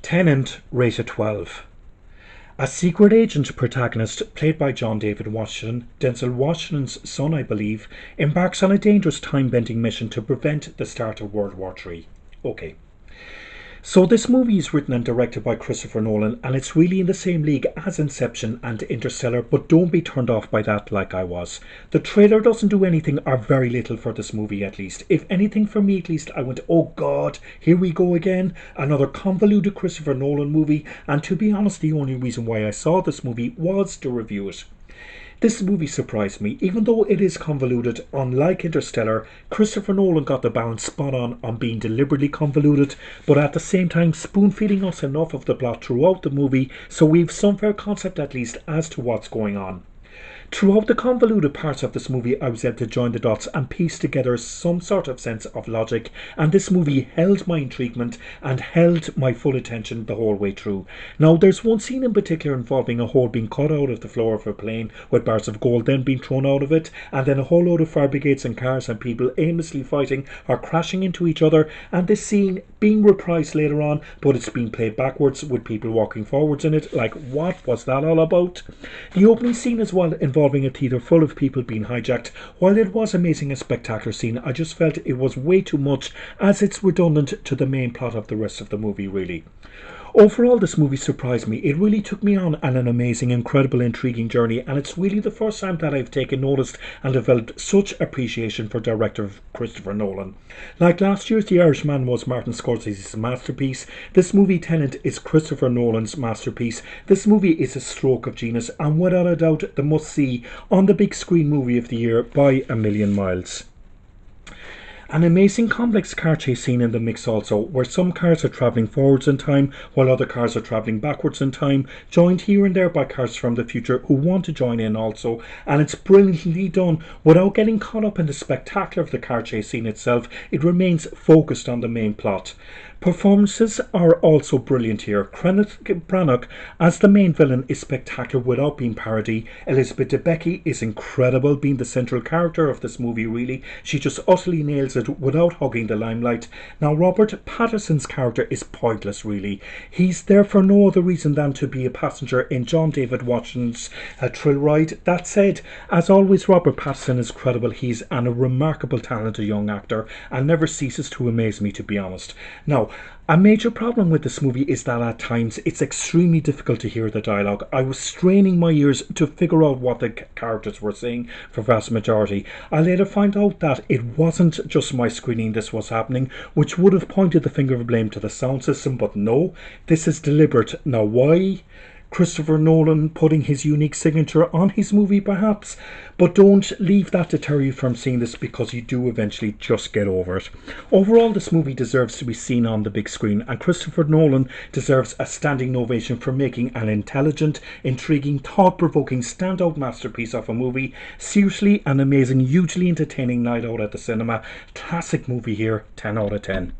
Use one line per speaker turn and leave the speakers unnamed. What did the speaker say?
Tenet, rated 12. A secret agent protagonist, played by John David Washington, Denzel Washington's son I believe, embarks on a dangerous time-bending mission to prevent the start of World War III. Okay. So this movie is written and directed by Christopher Nolan, and it's really in the same league as Inception and Interstellar, but don't be turned off by that like I was. The trailer doesn't do anything, or very little, for this movie at least. If anything, for me at least, I went, oh god, here we go again, another convoluted Christopher Nolan movie, and to be honest, the only reason why I saw this movie was to review it. This movie surprised me. Even though it is convoluted, unlike Interstellar, Christopher Nolan got the balance spot on being deliberately convoluted, but at the same time spoon-feeding us enough of the plot throughout the movie so we've some fair concept at least as to what's going on. Throughout the convoluted parts of this movie, I was able to join the dots and piece together some sort of sense of logic, and this movie held my intriguement and held my full attention the whole way through. Now, there's one scene in particular involving a hole being cut out of the floor of a plane with bars of gold then being thrown out of it, and then a whole load of fire brigades and cars and people aimlessly fighting or crashing into each other, and this scene being reprised later on, but it's being played backwards with people walking forwards in it. Like, what was that all about? The opening scene as well, involving a theatre full of people being hijacked. While it was amazing and spectacular scene, I just felt it was way too much, as it's redundant to the main plot of the rest of the movie really. Overall, this movie surprised me. It really took me on an amazing, incredible, intriguing journey, and it's really the first time that I've taken notice and developed such appreciation for director Christopher Nolan. Like last year's The Irishman was Martin Scorsese's masterpiece, this movie Tenet is Christopher Nolan's masterpiece. This movie is a stroke of genius, and without a doubt the must-see on the big screen movie of the year by a million miles. An amazing complex car chase scene in the mix also, where some cars are travelling forwards in time while other cars are travelling backwards in time, joined here and there by cars from the future who want to join in also, and it's brilliantly done. Without getting caught up in the spectacular of the car chase scene itself, it remains focused on the main plot. Performances are also brilliant here. Kenneth Branagh as the main villain is spectacular without being parody. Elizabeth Debicki is incredible, being the central character of this movie really. She just utterly nails it without hogging the limelight. Now, Robert Pattinson's character is pointless really. He's there for no other reason than to be a passenger in John David Washington's thrill ride. That said, as always, Robert Pattinson is credible. He's a remarkable talented young actor and never ceases to amaze me, to be honest. Now, a major problem with this movie is that at times it's extremely difficult to hear the dialogue. I was straining my ears to figure out what the characters were saying for vast majority. I later find out that it wasn't just my screening this was happening, which would have pointed the finger of blame to the sound system, but no, this is deliberate. Now why? Christopher Nolan putting his unique signature on his movie perhaps, but don't leave that deter you from seeing this, because you do eventually just get over it. Overall, this movie deserves to be seen on the big screen, and Christopher Nolan deserves a standing ovation for making an intelligent, intriguing, thought-provoking, standout masterpiece of a movie. Seriously an amazing, hugely entertaining night out at the cinema. Classic movie here, 10 out of 10.